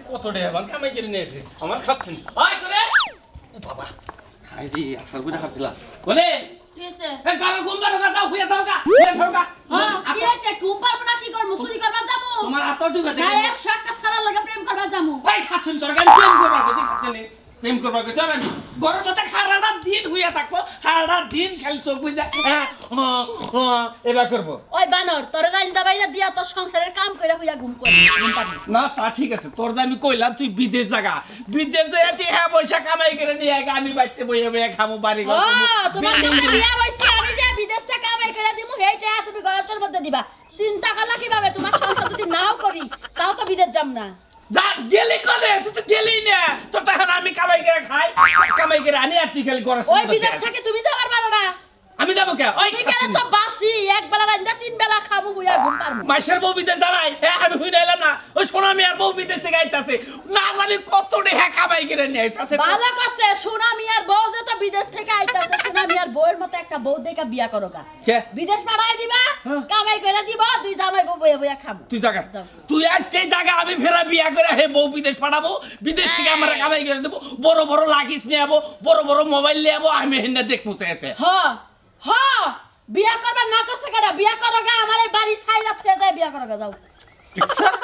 কত ডেবান কামাই করে নিয়েছে আমার খাচ্ছেন আয় করে বাবা খাই দি আসার করে খাচ্ছিলা বলে কি হইছে এ গালা ঘুমবার না দাও হুইয়া দাও গা হুইয়া দাও গা হ্যাঁ কি হইছে ঘুম পারবো না কি করব চুরি করবা যাবো তোমার আতো ডুবে না দেখে 100 একটা সারা লাগা প্রেম করবা যামু ভাই খাচ্ছেন তোর গান প্রেম করবা গতি খাচ্ছেন প্রেম করবা গতি আর আমি গরম মতে খারাটা দিন হুইয়া থাকবো খারাটা দিন খালি চোখ বুঝা এবার করবো ওই বানর তোর রাইন্দা বাইরা দিয়া তোর সংসারের কাম কইরা হইয়া ঘুম পারবি না তা ঠিক আছে তোর আমি কইলাম তুই বিদেশ জায়গা বিদেশ যায় তুই হ্যাঁ পয়সা কামাই করে নিয়ে আগে আমি বাইতে বইয়ে বইয়ে খাবো বাড়ি ঘর তোমার কাছে বিয়া হইছে আমি যে বিদেশ থেকে কামাই করে দিমু হেইটা তুমি গলার মধ্যে দিবা চিন্তা করলা কিভাবে তোমার সংসার যদি নাও করি তাও তো বিদেশ যাম না যা গেলি কলে তুই তো গেলি না তোর তখন আমি কামাই করে খাই কামাই করে আনি আর তুই খালি গড়ার ওই বিদেশ থেকে তুমি যাবার পারো না আমি যাবো কে ওই তুমি কেন তো বাসি এক বেলা রাইন্দা তিন বেলা খাবো হইয়া ঘুম পারবো মাসের বউ বিদেশ দাঁড়াই হ্যাঁ আমি হই নাইলাম না ওই সোনামি আর বউ বিদেশ থেকে আইতাছে না জানি কত হ্যাঁ কামাই করে নিয়ে আইতাছে ভালো করছে সোনামি আর বউ যে তো বিদেশ থেকে আইতাছে সোনামি আর বউয়ের মতো একটা বউ দেখা বিয়া করো গা কে বিদেশ পাঠাই দিবা হ্যাঁ। কামাই করে দিব দুই জামাই বউ বইয়া বইয়া খাবো তুই জায়গা যাও। তুই আজ সেই জায়গা আমি ফেরা বিয়া করে হে বউ বিদেশ পাঠাবো বিদেশ থেকে আমরা কামাই করে দেবো বড় বড় লাগিস নিয়ে যাবো বড় বড় মোবাইল নিয়ে যাবো আমি হেন দেখবো চাইছে হ হ বিয়া করবা না করছে কেন বিয়া করো গা আমার এই বাড়ি ছাইরা থয়ে যায় বিয়া করো গা যাও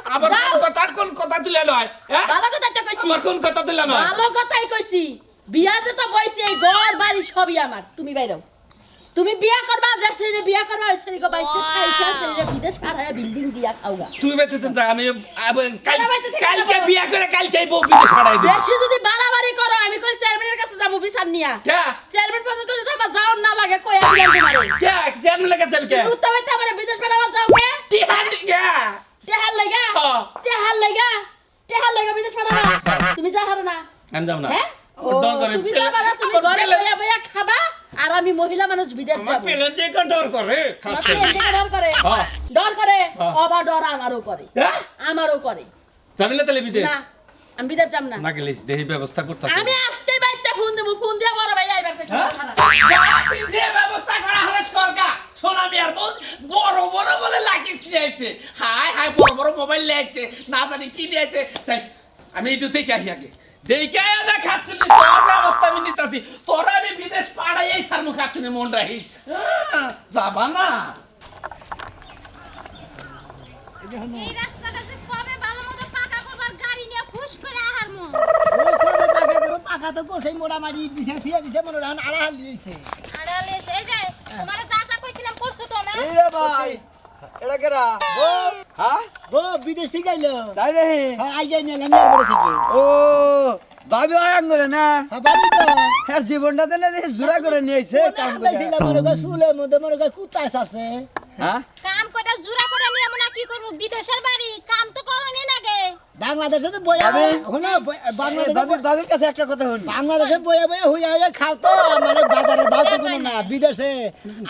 আবার যাও। কোন কথা তুলে নয় হ্যাঁ ভালো কথা একটা কইছি আবার কোন কথা তুলে নয় ভালো কথাই কইছি বিয়া যে তো বইছি এই ঘর বাড়ি সবই আমার তুমি বাইরও তুমি বিয়া করবা যে ছেলে বিয়া করবা ওই ছেলে গো বাইতে খাইছা ছেলে বিদেশ পাঠায় বিল্ডিং দিয়া খাওগা তুই বেঁচে চিন্তা আমি কেন বাইতে থেকে কালকে যাবো? বিয়া করে কালকে বউ বিদেশ পাঠাই দেবো বেশি যদি বাড়াবাড়ি করো আমি কই চেয়ারম্যানের কাছে যাবো বিচার নিয়া কে চেয়ারম্যান পর্যন্ত যদি আমার যাও না লাগে কই দিলাম তোমারে কে চেন লেগে যাবে কে উত্তর হইতে আমার বিদেশ পাঠাবা যাও কে টিহান কে টেহাল লাগা হ্যাঁ। টেহাল লাগা বিদেশ পাঠাবা তুমি যা হারো না আমি যাব না হ্যাঁ ও, ডর করে তুমি যাবা না তুমি ঘরে বইয়া বইয়া খাবা আর আমি মহিলা মানুষ বিদেশ আমার যাবো পেলেন যে ডর করে খাচ্ছে ডর করে হ্যাঁ। ডর করে হ্যাঁ। অবা ডর আমারও করে হ্যাঁ? আমারও করে যাবি না তাহলে বিদেশ না আমি বিদেশ যাব না না গেলে দেহি ব্যবস্থা করতে আমি আজকে বাইতে ফোন দেবো ফোন দিয়া বড় ভাই আইবার থেকে তুই যে ব্যবস্থা করা হলে সরকার সোনামি আর বড় বড় বলে লাগিস নিয়েছে হাই হাই বড় বড় মোবাইল নিয়েছে না জানি কি নিয়েছে তাই আমি একটু দেখে আহি আগে দেখে না খাচ্ছি তোর ব্যবস্থা আমি নিতেছি তোরা আমি বিদেশ পাড়াই এই সার মুখ খাচ্ছি মন রাখিস যাবা না এই রাস্তাটা যে কবে ভালো মতো পাকা করবার গাড়ি নিয়ে ফুস করে আহার মন পাকা তো করছে মোটামাটি দিছে থিয়া দিছে মনে রান আড়াল দিয়েছে আড়ালে এসে এই যে তোমার যা যা কইছিলাম করছো তো না এই রে ভাই এটা কেরা হ্যাঁ ও বিদেশ থেকে আইলো তাই রে হ্যাঁ আই যাই নিলাম এয়ারপোর্ট থেকে ও ভাবি আয়াম করে না হ্যাঁ ভাবি তো আর জীবনটা তো না জোড়া করে নিয়েছে কাম করে পাইছিলাম মনে কর চুলের মধ্যে মনে কর কুত্তাস আছে হ্যাঁ কাম কটা জুরা করে নিয়ে আমরা কি করব বিদেশের বাড়ি কাম তো করনি নাগে বাংলাদেশে তো বইয়া ভাবি? হনা ভাবির বাংলাদেশে ভাবির কাছে একটা কথা শুন বাংলাদেশে বইয়া বইয়া হইয়া হইয়া খাও তো মানে বাজারে ভাও তো কোনো না বিদেশে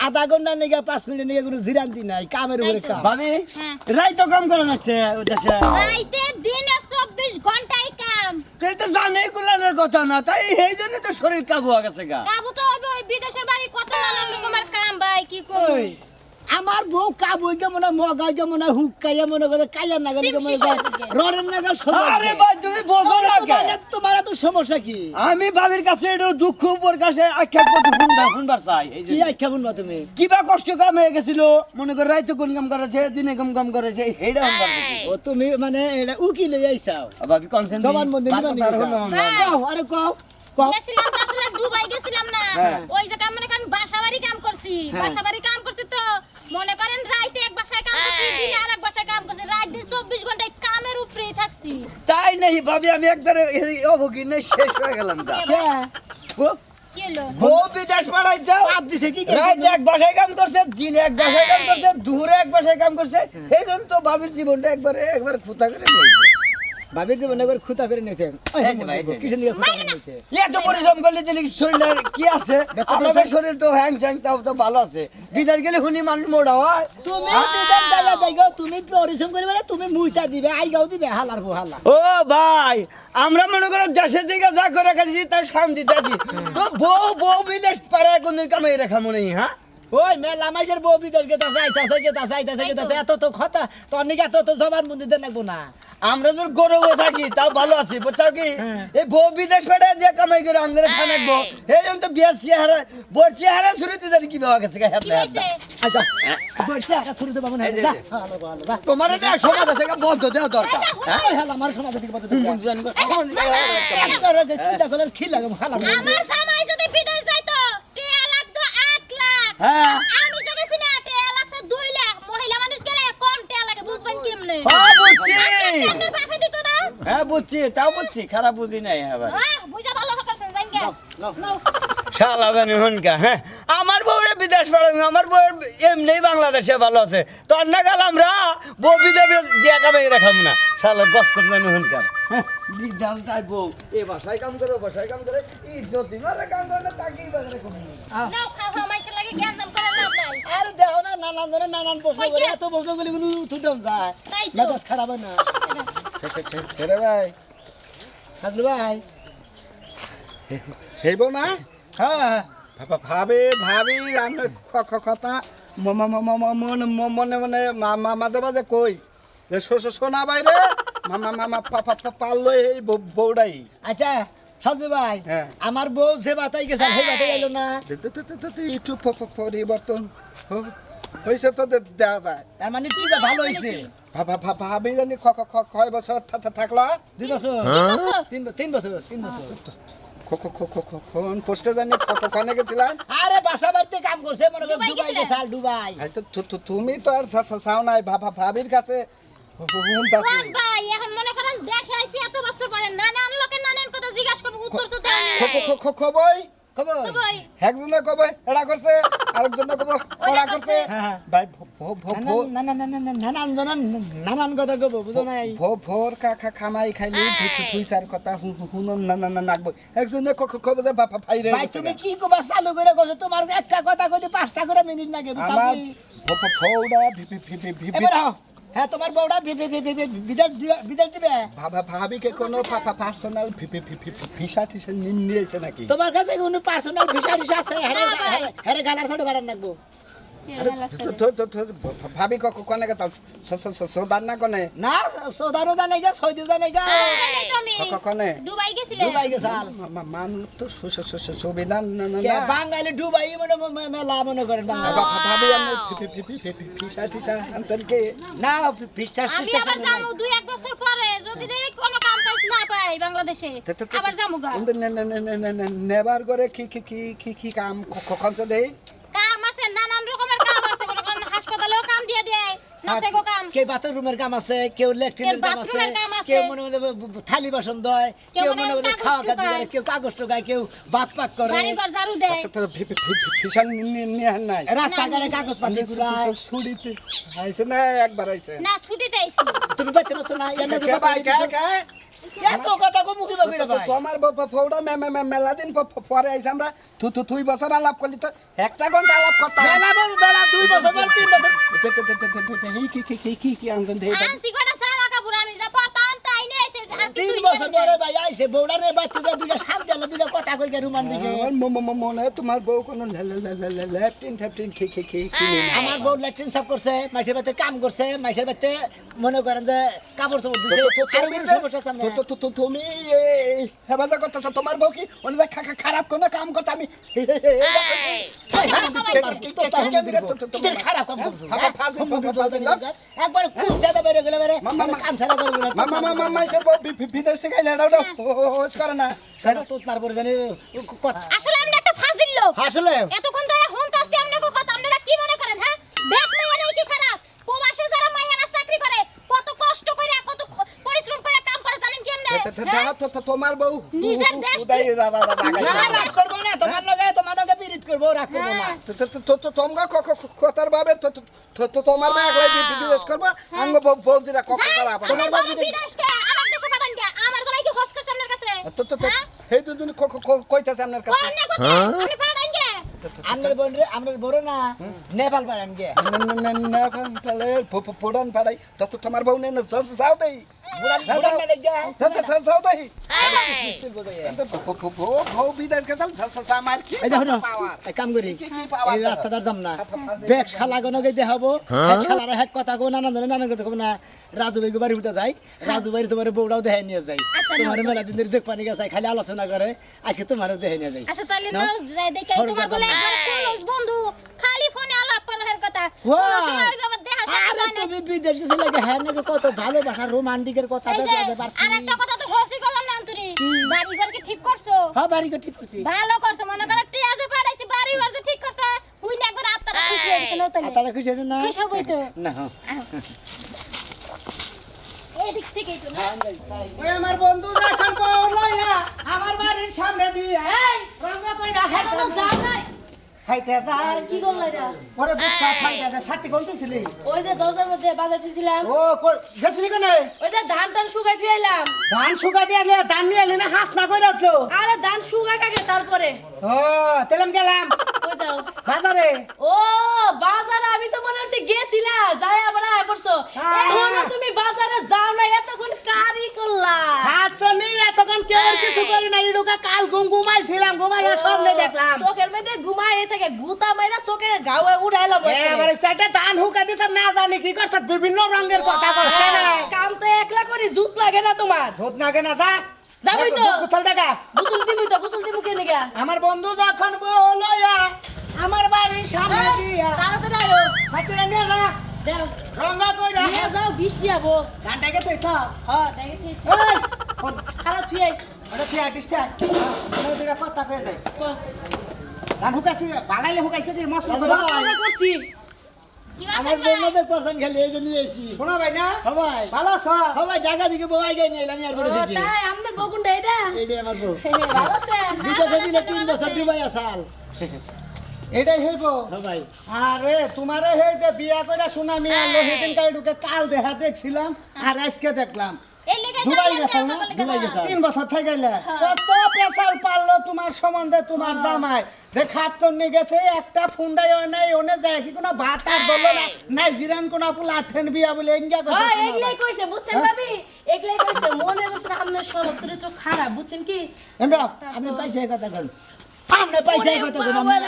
আধা ঘন্টা নিয়ে 5 মিনিট নিয়ে কোনো জিরান্তি নাই কামের উপরে কাম ভাবি হ্যাঁ। রাই তো কাম করে নাচ্ছে ওই দেশে রাইতে দিনে 24 ঘন্টাই কাম তুই তো জানেই কুলানের কথা না তাই এই জন্য তো শরীর কাবু হয়ে গেছে গা কাবু তো হবে ওই বিদেশের বাড়ি কত নানান রকমের কাম ভাই কি করব ওই আমার বউ কাবুইকে মনে মগাইকে মনে হুক্কাইয়া মনে করে কাইয়া নাগালিকে মনে করে রডের নাগাল আরে ভাই তুমি বোঝো না কে তোমার তো সমস্যা কি আমি ভাবির কাছে একটু দুঃখ প্রকাশে আখ্যা করতে শুনবার চাই এই যে কি আখ্যা শুনবা তুমি কিবা কষ্ট কাম হয়ে গেছিল মনে করে রাইতে কোন কাম করেছে দিনে কাম করেছে হেডা শুনবার ও তুমি মানে এটা উকি লই আইছাও ভাবি কনসেন্ট জবান বন্ধ নিবা নি কও আরে কও কও গেছিলাম তো আসলে দুবাই গেছিলাম না হ্যাঁ। ওই জায়গা মনে করেন বাসাবাড়ি কাম করছি বাসাবাড়ি কাম করছি তো মনে করেন রাইতে এক বাসায় কাম করছি দিনে আরেক বাসায় কাম করছি রাত দিন 24 ঘন্টায় কামের উপরেই থাকছি তাই নাই ভাবি আমি একবারে অবগিনে শেষ হয়ে গেলাম গা কে কি হলো বউ বিদেশ পাড়াই যাও বাদ দিছে কি রাত এক বাসায় কাম করছে দিনে এক বাসায় কাম করছে দুপুরে এক বাসায় কাম করছে এই জন্য তো ভাবির জীবনটা একবার খুঁতা করে নিয়েছে ভাবির জীবন একবার খুঁতা করে নিয়েছে এই যে ভাই, এই যে। কিসের নিয়ে খুঁতা করে নিয়েছে এত পরিশ্রম করলে দিলে শরীরের কি আছে আপনাদের শরীর তো হ্যাং স্যাং তাও তো ভালো আছে বিদেশ গেলে শুনি মানুষ মোড়া হয় তুমি বিদেশ দাদা দেখো তুমি পরিশ্রম করবে না তুমি মুইতা দিবে আইগাও দিবে হালার বউ হালা ও ভাই আমরা মনে করো দেশের দিকে যা করে খাচ্ছি তার সাম দিতেছি তো বউ বিদেশ পাড়ায় কোনদিন কামাই রেখা মনে হ্যাঁ ও ওই মেলা মাইসের বউ বিদেশ গেতা যাইতাছে এত তো কথা তোর নিকে এত তো জবান বন্দি দেন লাগবো না আমরা তো গরু থাকি তাও ভালো আছি বুঝছো কি হ্যাঁ। এই বউ বিদেশ পেটে যে কামাই করে আমাদের খানাকবো এই জন্য তো বিয়ার চেহারা বোর চেহারা শুরুতে জানি কি বাবা গেছে কি হাতে হইছে আচ্ছা বলছে একটা শুরু দেবো না এই যে, যা এই যে। ভালো ভালো যা তোমার এটা সমাজ থেকে বন্ধ দেওয়া দরকার ওই হেলা আমার সমাজ থেকে বলতে জানবো কি দেখো কি লাগে খালা আমার জামাই যদি বিদেশ যাইতো টিয়া লাগতো 8 লাখ হ্যাঁ আমি তো গেছি না টিয়া লাগছে 2 লাখ মহিলা মানুষ গেলে কম টিয়া লাগে বুঝবেন কেমনে বুঝছি আপনার বাপে দিত না হ্যাঁ বুঝছি তাও বুঝছি খারাপ বুঝি নাই আবার বুঝা ভালো করছেন জানগে শালা জানি হনকা হ্যাঁ আমার বউরে বিদেশ পড়াবো আমার বউ এমনি বাংলাদেশে ভালো আছে তো না গেল আমরা বউ বিদেশ দিয়া কামাই রাখাম না শালা গছ করতে জানি হনকা বিধান তাই বউ এ বাসায় কাম করে বাসায় কাম করে ইজ্জত দিবারে কাম করে না তাকেই বাজারে করবে নাও খাওয়া মাইছে লাগে জ্ঞান দাম করে লাভ নাই আর দেখো না নানান ধরে নানান প্রশ্ন করে এত প্রশ্ন করলে কোনো তুটম যায় তাই তো। মেজাজ খারাপ হয় না রে ভাই হাজলু ভাই হেব না হ্যাঁ ভাবে ভাবি আমার কথা মনে মনে মাঝে মাঝে কই যে সোনা বাইরে মামা পারলো এই বউডাই আচ্ছা সাজু ভাই হ্যাঁ। আমার বউ যে বাতাই গেছে সেই বাতাই গেল না একটু পরিবর্তন হয়েছে তো দেওয়া যায় তার মানে কি ভালো হয়েছে ভাবি জানি কয় বছর থাকলা 2 বছর বছর? 3 বছর 3 বছর কোন পোস্টে জানি কনে গেছিলেন আরে বাসা বাড়িতে কাম করছে মনে করো দুবাই দুবাই গেছিলেন? গেছে দুবাই তুমি তো আর চাও নাই ভাবির কাছে হুমতাছে রাত ভাই এখন মনে করেন দেশে আইছি এত বছর পরে নানান লোকের নানান কথা জিজ্ঞাসা করব উত্তর তো দেয় না খবই খবর তো ভাই একজনে কবে এড়া করছে আরেকজনে কবে ওড়া করছে হ্যাঁ। ভাই না না না না না নানান নানান নানান কথা কব বুঝো নাই ভোর খামাই খাইলি থুই সার কথা হুন না না না নাকবো একজনে কবে যে বাপা ফাইরে ভাই তুমি কি কবা চালু করে কইছো তোমার একটা কথা কইতে 5টা করে মিনিট লাগে বুঝছো আমার ফৌড়া এবার আও। হ্যাঁ তোমার বউটা বিদেশ দিবে ভাবিকে কোনো পার্সোনাল ভিসা টিসা নিয়েছে নাকি তোমার কাছে কোনো পার্সোনাল ভিসা টিসা আছে হেরে গালার ছোট বাড়ান লাগবো ভাবি কনে গেছে সোদার না কনে না সৌদারও জানাইগা সৌদি জানাইগা এই তো আমি কনে দুবাই গেছিলাম দুবাই গেছাল মানুষ তো সুবিধা না না কে বাঙালি দুবাই মনে মেলা মনে করেন বাঙালি ভাবি আমি ভিসা টিসা আনছেন কে না বিশ্বাস আমি আবার যাবো 2-1 বছর পরে যদি দেখি কোনো কাম কাজ না পাই বাংলাদেশে আবার যাবো গা নেবার করে কি কাম কখন দেই কাম আছে নানান রকমের কাম আছে মনে করেন হাসপাতালেও কাম দিয়ে দেয় নাসে গো কাম কেউ বাথরুমের কাম আছে কেউ ল্যাট্রিনের কাম আছে বাথরুমের কাম আছে। কেউ মনে করে থালি বাসন দেয় কেউ কেউ মনে মনে করে কাগজ খাওয়া খাদ্য ঢুকায়। করে কেউ কাগজ টোকায় কেউ ভাত পাক করে বাড়ি ঘর ঝাড়ু দেয় ভিসা নিয়ে নাই রাস্তাঘাটে কাগজ পাতি ঘুরায় ছুটিতে আইছে না একবার আইছে না ছুটিতে আইছি তুমি বাচ্চা বাচ্চা না এনে কে ভাই কে এত কথা কো মুখে বকি রে ভাই তোমার ফৌড়া মেলা দিন পরে আইছে আমরা তুই বছর আলাপ করলি তো একটা ঘন্টা আলাপ করতাম বেলা 2 বছর পর 3 বছর কি আনছেন আনছি কটা সারা কাপড় আমি যা পড়তাম তাই নিয়ে আইছে আর কিছু 3 বছর পরে ভাই আইছে বউড়া রে বাচ্চা দুইটা সাপ দিলা দুইটা কথা কই গে রুমান দিকে মনে হয় তোমার বউ কোনো ল্যাপটিন ট্যাপটিন খেয়ে আমার বউ ল্যাট্রিন সাফ করছে মাইসের বাড়িতে কাম করছে মাইসের বাড়িতে মনে করেন যে কাপড় চোপড় দিছে আর কোনো সমস্যা আছে না তুমি হেফাজত করতেছ তোমার বউ কি অনেক খারাপ কোনো কাম করতে আমি খারাপ কাম করছো একবার কুচ্ছা দে বেরে গেলে বেরে কান ছাড়া করে মাইকের বউ বিদেশ থেকে এলে করে না সেটা তো তারপরে জানি কথা আসলে আমরা একটা ফাজিল লোক আসলে এতক্ষণ ধরে হুনতাছি আপনাকে কথা আপনারা কি মনে করেন হ্যাঁ ব্যাক মাইয়ারাই কি খারাপ প্রবাসে যারা মাইয়ারা চাকরি করে কত কষ্ট করে কত পরিশ্রম করে কাম করে জানেন কি এমনি তোমার বউ নিজের দেশ না রাগ করবো না তোমার লগে বিরিত করবো রাগ করবো না তোমরা কথার ভাবে তোমার মা একলাই বিদেশ করবো আঙ্গ বলছিরা কখন খারাপ তোমার বাবা বিদেশকে আরেক দেশে পাঠান কে আমার গলায় কি হস করছে আপনার কাছে সেই দুজন কইতাছে আপনার কাছে কোন না কথা আপনি পাঠান কে আমার বড় না নেপাল পাড়ান গে ফোড়ান পাড়াই তোমার বউ নেই যাও দেই বুড়া বুড়া মানে গা যাও দহি পিস্তল বজায় বউ বিদেশ গেছাল আমার কি এই দেখো না পাওয়ার এই কাম করি কি পাওয়ার এই রাস্তাটার যাম না ব্যাগ শালা গনো গই দেখাবো এক শালার এক কথা কো নানা নানা কথা কো না রাজু ভাই বাড়ি উঠে যাই রাজু ভাই তোমার বউড়াও দেখাই নিয়ে যাই তোমার মেলা দিন ধরে দেখ পানি গেছে খালি আলোচনা করে আজকে তোমারও দেখাই নিয়ে যাই আচ্ছা তাহলে না? না যাই দেখে তোমার বলে একবার ক্লোজ বন্ধু খালি ফোনে আলাপ করার কথা ওয়া। কোনো সময় ওই বাবা দেখা আরে সাক্ষাৎ হয় না। তুমি বিদেশ গেছে লাগে হ্যাঁ নাকি কত ভালোবাসা রোমান্টিকের কথা এই যে, বেজাতে পারছি আরেকটা কথা তো হসি করলাম না আন্তরি বাড়ি ঘর কি ঠিক করছো হ্যাঁ বাড়ি কো ঠিক করছি ভালো করছো মনে করো টিয়াজে পাঠাইছি বাড়ি ঘর যে ঠিক করছো হুই না একবার আত্মাটা খুশি হয়ে গেছে নতুন তারা খুশি আছে না খুশি হবই তো না এদিক থেকেই তো না? ওই আমার বন্ধু যখন পড়লইয়া আমার বাড়ির সামনে দিয়া এই রঙ্গ কইরা এখনো যাও নাই হাইতে যায় কি করলা এটা ওরে বুকা খাইতে যায় ছাতি কোনতেছিলি ওই যে দরজার মধ্যে বাজার ছিলাম ও গেছিলি কোনে ওই যে ধান টান শুকাই দিয়ে এলাম ধান শুকাই দিয়ে এলে ধান নিয়ে এলি না হাস না কইরা উঠলো আরে ধান শুকাই কাকে তারপরে ও তেলাম গেলাম ওই দাও বাজারে ও বাজারে আমি তো মনে হচ্ছে গেছিলা যাই আবার আয় পড়ছো হ্যাঁ। এখনো তুমি বাজারে যাও না এতক্ষণ কারি করলা হাত চনি এতক্ষণ কেউ কিছু করি না ইডুকা কাল ঘুমাইছিলাম ঘুমাইয়া সামনে দেখলাম চোখের মধ্যে ঘুমাই থেকে গুতা মাইরা চোখে গাওয়ে উড়াইলাম এবারে সেটা ধান হুকা দিতে না জানি কি করছ বিভিন্ন রঙের কথা কষ্ট না কাম তো একলা করি জুত লাগে না তোমার ধোত না কেনা যা যাবই তো। কুশল দেখা গুসল দিবি তো গুসল দিবি কেন গা আমার বন্ধু যখন বলয়া আমার বাড়ির সামনে দিয়া তাড়াতাড়ি আয়ো হাতিরা নিয়ে যা দেও রঙা কইরা নিয়ে যাও বৃষ্টি আবো গানটাকে তো ইচ্ছা হ্যাঁ দেখে থিয়েছি এই খারাপ থুয়ে ওটা তুই আর্টিস্টটা দুটা কথা কয়ে দেয় গান হুকাছি বালাইলে হুকাইছে যে মস্ত করছি কি আমার আছে বন্ধুদের পছন্দ খেলে এই জন্য এসেছি শোনো ভাই না ভাই ভালো আছো ভাই জায়গা দিকে বউ আই গেই নিলাম আর বড় ও, দিকে তাই আমাদের বকুনটা এটা এইটাই আমার বউ ভালো আছেন বিদেশে দিলে 3 বছর ডুবাই আসাল এটাই হইব ভাই আরে তোমারে হেই যে বিয়া কইরা শোনা মিয়া সেদিন কাইডুকে কাল দেখা দেখছিলাম আর আজকে দেখলাম এই লেগে দুবাই যাই গেছো না? দুবাই গেছো। 3 বছর থেকে গেলে কত পেশাল পারলো তোমার সম্বন্ধে তোমার জামাই যে খাচ্চর নিয়ে গেছে একটা ফোন দেয় নাই ওনে যায় কি কোনো ভাত আর দল না নাই জিরান কোন পুলা ঠেন বিয়া বলে ইন্ডিয়া হ্যাঁ কথা এগুলাই কইছে বুঝছেন ভাবি এগুলাই কইছে মনে হচ্ছে আপনার স্বভাব চরিত্র খারাপ বুঝছেন কি আমি পাইছি এই কথা কোন আমরা পাইছি এই কথা কোন আমার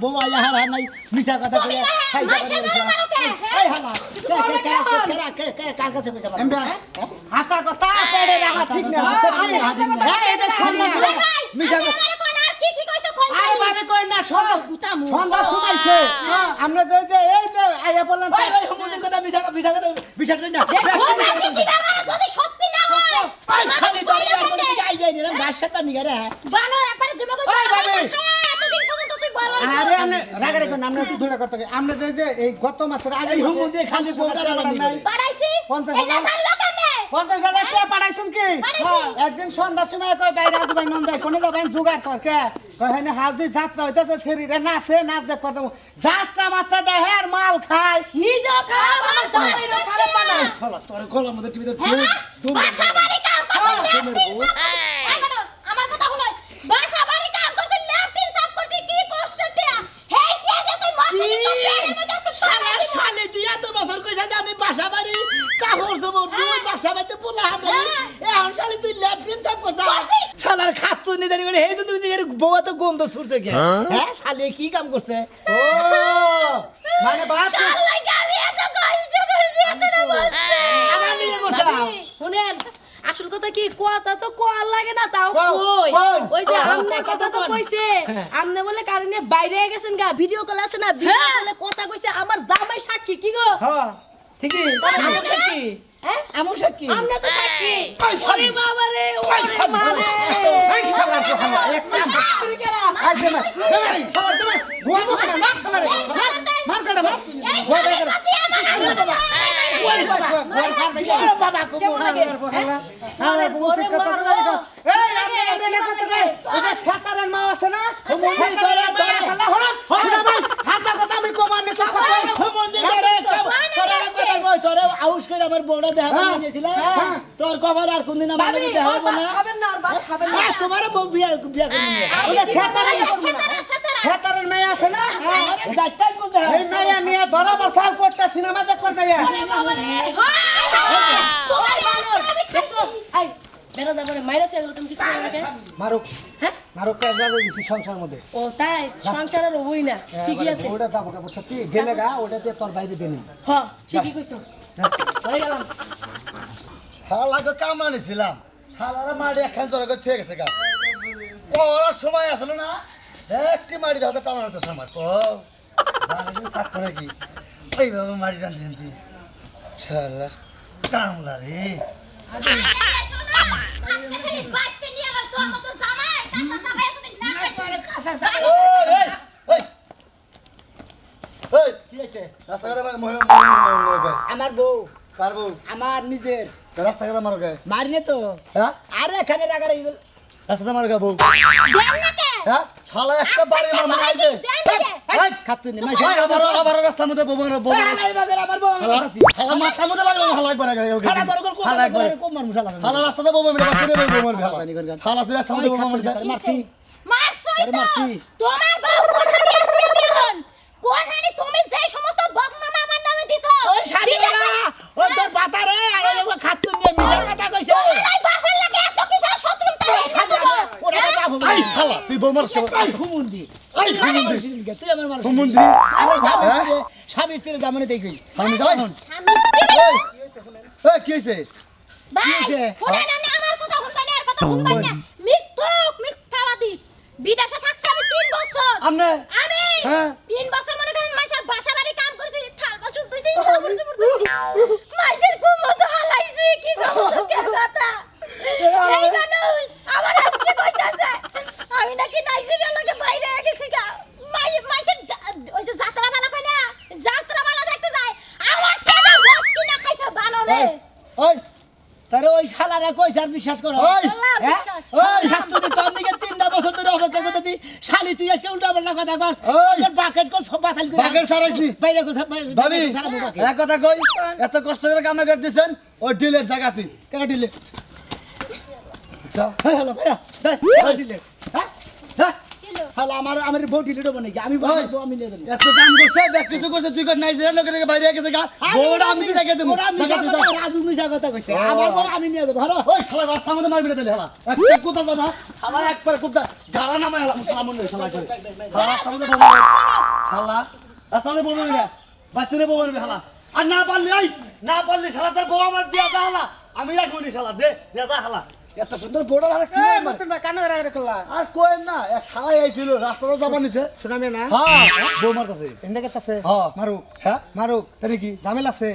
বউ আয়া হারা নাই মিছা কথা কই খাই মানুষের বারো বারো কে, হ্যাঁ? এই হালা কার কাছে পয়সা এমবা হাসা কথা পেড়ে রাখা ঠিক না হচ্ছে কি হ্যাঁ এটা সন্ধ্যা মিছা আপনি আমারে কোন আর কি কি কইছো কোন আরে বাবা কই না সন্ধ্যা গুতামু সন্ধ্যা শুকাইছে আমরা যে যে এই যে আইয়া বললাম ভাই ভাই হুমুদের কথা মিছা কথা বিশ্বাস করি না দেখো না কি কি ব্যাপার যদি সত্যি না হয় ভাই খালি তোর আই যাই নিলাম গাছ সাপটা নিগা রে বানর একবারে দিমা কই ওই বাবা। এতদিন পর্যন্ত তুই বড় আরে আমরা রাগারে কোন আমরা একটু ধরে কথা কই আমরা যে যে এই গত মাসের আগে এই হুমুদে খালি বউটা লাগানি বাড়াইছি 50,000 এটা জানলো কেমনে 50,000 টাকা পাঠাইছুন কি পাঠাইছি। একদিন সন্ধ্যার সময় কই বাইরে আজু ভাই নন্দাই কোনে যাবেন জুগার সরকে কই হেনে হাজি যাত্রা হইতাছে শরীরে নাচে নাচ দেখ করতে যাত্রা মাত্রা দেহে আর মাল খায় নিজেও খারাপ আমার জামাইরও খারাপ বানাই শালা তোর গলার মধ্যে টিভিতে হ্যাঁ বাসা বাড়ি কাম করছে ল্যাপটিন সাফ আমার কথা হলো বাসা বাড়ি কাম করছে ল্যাপটিন সাফ করছে কি কষ্ট দেয়া হেই দিয়া দে তুই মাসি শালা শালি তুই এত বছর কইছা যে আমি বাসা বাড়ি কাপড় চোপড় দুই বাসা বাড়িতে পোলা হাতে এখন শালি তুই ল্যাপটিন সাফ করছা শালার খাচ্ছু নি জানি বলে হেই তো তুই বউ এত গন্ধ ছুটছে কে হ্যাঁ শালি কি কাম করছে ও মানে বাত আল্লাহ গাবি এত কষ্ট করছি এতটা বলছে আমার নিয়ে করছা শুনেন আসল কথা কি কথা তো কোয়ার লাগে না তাও কও, কই কোন? ওই যে কও, আমনে কথা কথা তো তো কোন? কইছে আমনে বলে কারণে বাইরে গেছেন গা ভিডিও কল আছে না ভিডিও কলে কথা কইছে আমার জামাই সাক্ষী কি গো হ্যাঁ ঠিকই আমু সাক্ষী হ্যাঁ আমু সাক্ষী আমনে তো সাক্ষী ওই শালি। ওরে বাবা রে ওই ওরে শালি। মা রে এই শালার কথা এক কাম তুমি কেরা? আই দেমে দেমে শালার দেমে গোয়া মুখ না মার শালারে মার কাটা মার এই শালার প্রতি আমার ওই বাবা গোয়ার খার বেশি ও বাবা কেমন লাগে? আরে বুঝি কত করে এই আপনি না কত করে ওই যে সাতারের মা আছে না ওই ধরে ধরে শালা হলো শুনা ভাই হাতা কথা আমি কমার নে কথা হুমুন্দি ধরে তোর কথা কই তোর আউস করে আমার বউটা দেখা বানিয়ে নিয়েছিল তোর কবার আর কোনদিন আমার লাগে দেখা হবে না খাবেন না আর ভাত খাবেন না তোমার বউ বিয়া করবে ওই যে সাতারের সেতারা সেতারা সেতারের মেয়ে আছে না যাইতাই কইতে এই মেয়ে নিয়ে ধরা বসাল করতে সিনেমা দেখতে যায় তোমার আমি দেখছো আই বেরো যাবো রে মাইরা চলে তুমি কিছু করে রাখে মারুক হ্যাঁ মারুক কাজবাজ দিছি সংসার মধ্যে ও তাই সংসারের হই না ঠিকই আছে ওটা যাবো কে বুঝছ কি গেলে গা ওটাতে তোর বাইরে দেনি হ্যাঁ ঠিকই কইছো চলে গেলাম শালাকে কামানিছিলাম শালারা মাড়ি একখান জোরে করে ছুঁয়ে গেছে গা করার সময় আসলো না একটি মাড়ি দাও টানা হতেছে আমার ও জানি থাকতো নাকি ওইভাবে মাড়ি টানতে টানতে শালা কামলা রে আজকে খালি বাইতে নিয়ে হয়তো আমাকে জামাই কাঁচা জামাই যদি না খাই ওই ওই ওই কি আছে রাস্তাঘাটে আমার বউ পারবো আমার নিজের রাস্তাঘাটে মারো গায়ে মারিনে তো হ্যাঁ আরে এখানে রাগারে রাস্তাতে মারো গা বউ দেন না কে হ্যাঁ শালা একটা বাড়ি আমার মনে আইছে দেন না কে খাচ্ছুনি ভাই আবার রাস্তার মধ্যে বউ বউ আমার বউ হালা মাথার মধ্যে বাড়ি হালা একবার আগে খানা তোর কোন হালা একবার কোন মানুষ শালা হালা রাস্তাতে বউ মেরে বাকি দেবে বউ মেরে হালা তুই রাস্তার মধ্যে বউ মেরে মারছি মারছই আরে তো মারছি। তোমার বউ কোন হানি আছে আমি এখন কোন হানি তুমি যে সমস্ত বদনাম আমার নামে দিছো ওই শালি বলা ওই তোর পাতা রে আরে ও খাচ্ছুন নিয়ে মিছার কথা কইছে তাই বাপের লাগে এত কিসের শত্রুতা রেখা দেবো ওরা বাবু আই হালা তুই বউ মারছ হুমুন্দি আই হুমুন্দি তুই আমার মার হুমুন্দি আমার স্বামী স্ত্রীর জামানে দেখই আমি যাই আমি স্ত্রী এই এই কি হইছে ভাই হয়েছে? শুনেন আমি আমার কথা শুনবেন না এর কথা শুনবেন না মিথ্যাবাদী বিদেশে থাকছে আমি 3 বছর আমনে আমি হ্যাঁ। 3 বছর মনে করেন মাসের বাসা বাড়ি কাম করছি থাল বাসন ধুইছি কাপড় চোপড় ধুইছি মাসের কুমতো হালাইছি কি করব কে কথা এই মানুষ আমার আজকে কইতাছে আমি নাকি নাইজেরিয়া লাগে বাইরে গেছি গা মাসের ওই যে যাত্রা মেলা কই না যাত্রা মেলা দেখতে যায় আমার টাকা ভোট কিনা খাইছে বানরে ওই তারে ওই শালারা কইছে আর বিশ্বাস করো ওই আল্লাহ বিশ্বাস ওই ঠাকুর তোর নিকে 3টা বছর ধরে অপেক্ষা করতেছি শালি তুই আজকে উল্টা পাল্টা কথা কস ওই। তোর বাকেট কল সব বাতাল করে বাকেট ছাড়াইছি। বাইরে কল ভাবি এক কথা কই এত কষ্ট করে কামে করতেছেন ওই ডিলের জায়গাতে কেন দিলে আচ্ছা হ্যালো বাইরে দিলে হ্যাঁ হ্যাঁ হ্যালো আমার বউ দিলে দেবো নাকি আমি বউ আমি নিয়ে দেবো এত কাম করছে দেখ কিছু করছে তুই কর নাইজেরিয়া লোকের বাইরে গেছে গা বউটা আমি কি দেখে দেবো ওরা মিছা কথা রাজু মিছা কথা কইছে আমার বউ আমি নিয়ে দেবো হ্যালো ওই শালা রাস্তার মধ্যে মারবি না তাহলে হালা একটা কুতা দাদা আমার একবার কুতা গাড়া নামায় হালা মুসলমান নয় শালা করে হালা রাস্তার মধ্যে বউ হালা রাস্তার মধ্যে বউ না বাচ্চারে বউ মারবি হালা আর না পারলি ওই না পারলি শালা তোর বউ আমার দিয়া যা হালা আমি রাখবো নি শালা দে দে যা হালা এত সুন্দর বউটা হালা কি এই মারে? মতন না কানে রাখা করলা আর কোয়েন না এক শালাই আইছিল রাস্তাটা যাবা নিছে শোনাবে না হ্যাঁ বউ মারতাছে এন্ডে কেতাছে হ্যাঁ। মারুক হ্যাঁ মারুক তাহলে কি ঝামেলা আছে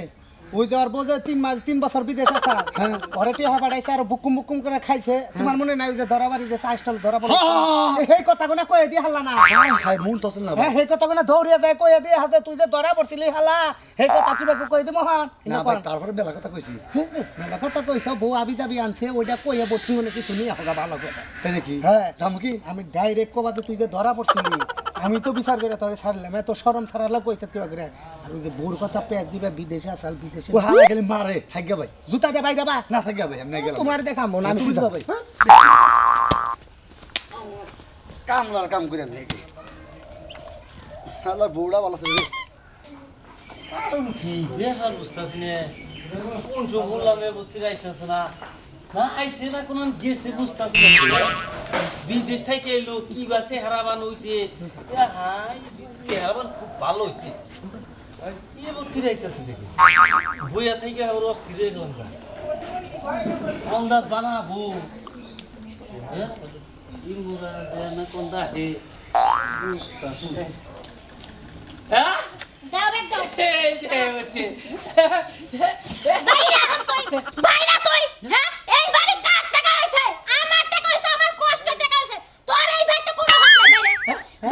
ওই যাওয়ার বউ যে 3 বছর বিদেশ আছে হ্যাঁ। ঘরে টিয়া পাঠাইছে আর বুকুম বুকুম করে খাইছে তোমার মনে নাই ওই যে ধরা বাড়ি যে চাইস্টল ধরা পড়ে হ্যাঁ। সেই কথা কোনা কয়ে দিয়ে হাল্লা না খাই মন তসল না হ্যাঁ সেই কথা কোনা দৌড়িয়া যায় কয়ে দিয়ে হাতে তুই যে ধরা পড়ছিলি হালা সেই কথা কিবা কই দি মহান না ভাই তারপরে বেলা কথা কইছি মেলা কথা কইছ বউ আবি যাবি আনছে ওইটা কইয়া বসি মনে কিছু নিয়ে হোগা ভালো কথা তাই নাকি হ্যাঁ যাবো কি আমি ডাইরেক্ট কবা যে তুই যে ধরা পড়ছিলি আমি তো বিচার করে তোরে ছাড়লাম এত শরম ছাড়ালে কইছে কিবা করে আর ওই যে বোর কথা পেঁয়াজ দিবে বিদেশে আসাল বিদেশে ও হালা গেলে মারে থাকবে ভাই জুতা দে ভাই দেবা না থাকবে ভাই এমনি গেলাম তোমার দেখা মন আমি তুমি কি যাও ভাই কামলার কাম করে আমি একে হালার বউটা ভালো আছে রে কি বেহাল বুঝতেছি না কোন সব বললাম করতে রাইতেছে না না আইসে না কোন গেছে বুঝতেছি না বিদেশ থেকে এলো কি বা চেহারা বান হইছে হাই চেহারা বান খুব ভালো হইছে ইয়ে বুদ্ধি রাইতেছে দেখি বইয়া থেকে আবার অস্থির হয়ে গেলাম অন্দাজ বানাবো না কোনটা হে বুঝতেছি হ্যাঁ দাও বেগ দাও এই যে হচ্ছে বাইরে এখন তুই বাইরে তুই হ্যাঁ এই বাড়ি কার টাকা হইছে আমার টাকা হইছে আমার কষ্টের টাকা হইছে তোর এই ভাই তো কোনো হক নাই বাইরে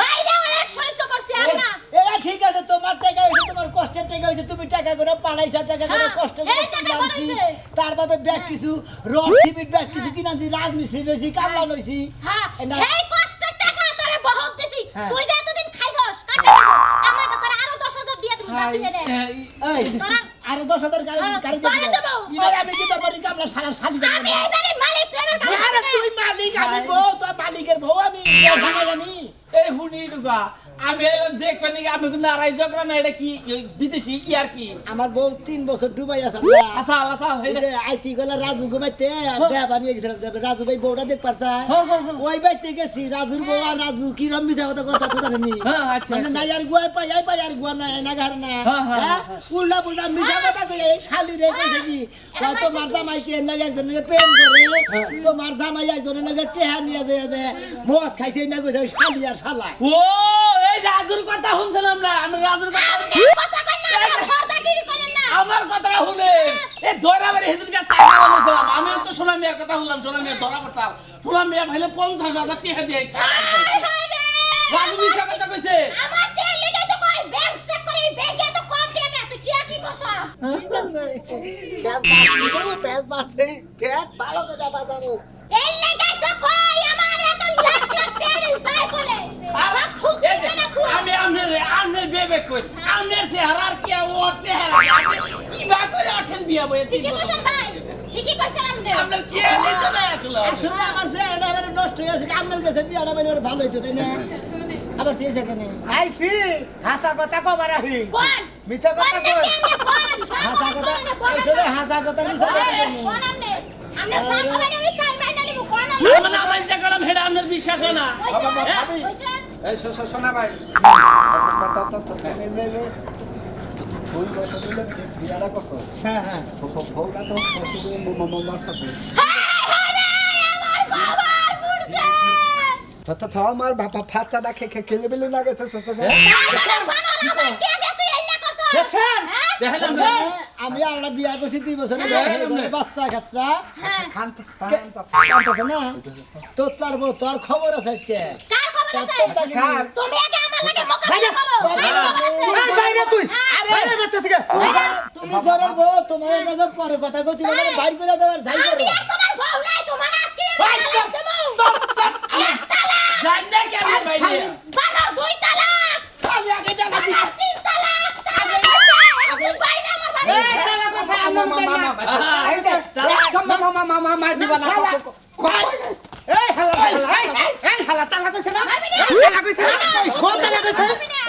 বাইরে অনেক সহ্য করছি আমি না এরা ঠিক আছে তোমার টাকা হইছে তোমার কষ্টের টাকা হইছে তুমি টাকা করে পালাইছা টাকা করে হ্যাঁ, কষ্ট এই করে টাকা কিনাছি করেছে। তার বাদে ব্যাগ কিছু রড সিমেন্ট ব্যাগ কিছু কিনাছি রাজমিস্ত্রি রইছি কামলা লইছি হ্যাঁ না। এই কষ্টের টাকা তোরে বহুত দিছি হ্যাঁ। তুই যে এতদিন খাইছস কাটে খাইছস আমাকে তোরে আরো 10,000 দিয়ে তুমি যা দিয়ে দে এই তোরা আরে 10,000 গাড়ি হ্যাঁ, গাড়ি তোরে দিয়ে দেবো। ওই আমি কি পারি কামলা সারা শালি দেব আমি এই বাড়ির মালিক তুই আমার কাছে আরে তুই মালিক আমি বউ তুই মালিকের বউ আমি জামাই আমি এই হুনি ঢুকা আমি এলাম দেখবেন নাকি আমি কিন্তু নারাই ঝগড়া না এটা কি ওই বিদেশি কি আর কি আমার বউ 3 বছর ডুবাই আছে আসা আসা আইতি গলা রাজু ঘুমাইতে দেয়া বানিয়ে গেছিলাম রাজু ভাই বউটা দেখ পারছা ওই বাইতে গেছি রাজুর বউ আর রাজু কি রম মিছা কথা তো জানেনি আচ্ছা মানে নাই আর গুয়া পাই আর গুয়া না না ঘর না উল্টা পুল্টা মিছা কথা কই শালি রে কইছে কি কয় তোমার জামাই কে না একজনকে প্রেম করে তোমার জামাই একজনের টেহা নিয়ে যায় মদ খাইছে না কইছে শালি আর শালা ও এই রাজুর কথা শুনছিলাম না আমি রাজুর কথা কথা কই না খরদাগিরি করেন না আমার কথাটা শুনে এই ধরাবারে হেদিনকে চাইনা বলেছিলাম আমিও তো সোনা মিয়ার কথা শুনলাম সোনা মিয়া ধরা পড়তাম সোনা মিয়া ভাইলে 50,000 টাকা দিয়েছে রাজু মিছা কথা কইছে আমার তেল লেগে তো কই ব্যাংক চেক করে ব্যাংকে তো কম টাকা তুই কি কি করছ ঠিক আছে প্যাস বাঁচে প্যাস ভালো করে বাজাবো এই লেগে তো কই আমার এত লাখ লাখ তেল চাই করে সব খুব এই যে, না খুব আমি আমনের বেবে কই আমনের চেহারা আর কি ওর চেহারা কি বা করে ওঠেন বিয়া বয়ে ঠিকই কইছেন ভাই ঠিকই কইছেন আপনি আপনার কে নিতে না আসলে আসলে আমার চেহারাটা এবারে নষ্ট হয়ে আছে আপনার কাছে বিয়াটা বলে ভালো হইতো তাই না আবার চেয়েছে কেন আইছি হাসা কথা কবার আহি কোন মিছা কথা কই হাসা কথা আসলে হাসা কথা মিছা কথা কেন? কোন আপনি আমরা সাথে মানে আমি কাল বাইনা নিব কোন মানে আমার যে কলম হেডা আপনার বিশ্বাস হয় না কইছেন এই শোনা ভাই ফুল বয়স দিলে বিয়াটা করছো হ্যাঁ হ্যাঁ বউটা তো মারতাছে আমার বাবার পুরছে আমার বাবা ফাঁচাটা খেলে বেলে লাগেছে আমার বাবার কে দে তুই এন্না করছ দেখছেন? দেখলাম আমি আর একটা বিয়া করছি 2 বছর বাচ্চা কাচ্চা কাঁদতেছে না তোর বউ তোর খবর আছে আজকে কার খবর আছে তুমি আগে আমার লাগে মোকাবিলা করো বাইরে বেঁচে থেকে তুমি ঘরের বউ তোমার কাছে পরে কথা কই তুমি আমার বাইর করে দেওয়ার যাই আমি করো আর তোমার বউ নাই তোমার আজকে জান না কেন বাইরে বাবার 2 তালাক খালি আগে জ্বালা দিই 3 তালাক তুই বাইরে আমার বাড়ি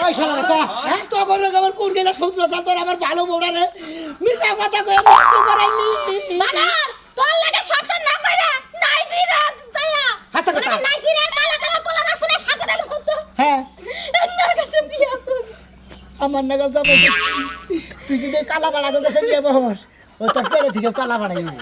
ওই শালা ক তখন আমার কোন গেলা সূত্র চালতর আমার ভালো বউরা রে মিছা কথা কই নষ্ট করাইলি বানার তোর লাগে সংসার না কইরা নাইজিরা যায়া হাসা কথা। নাইজিরা কালা কালা পোলা রাখছ না সাগরে লোক তো হ্যাঁ এন্নার কাছে বিয়া কর আমার নাগাল যাবে তুই যদি কালা বাড়া কাছে বিয়ে বস ও তোর পেড়ে থেকে কালা বাড়াই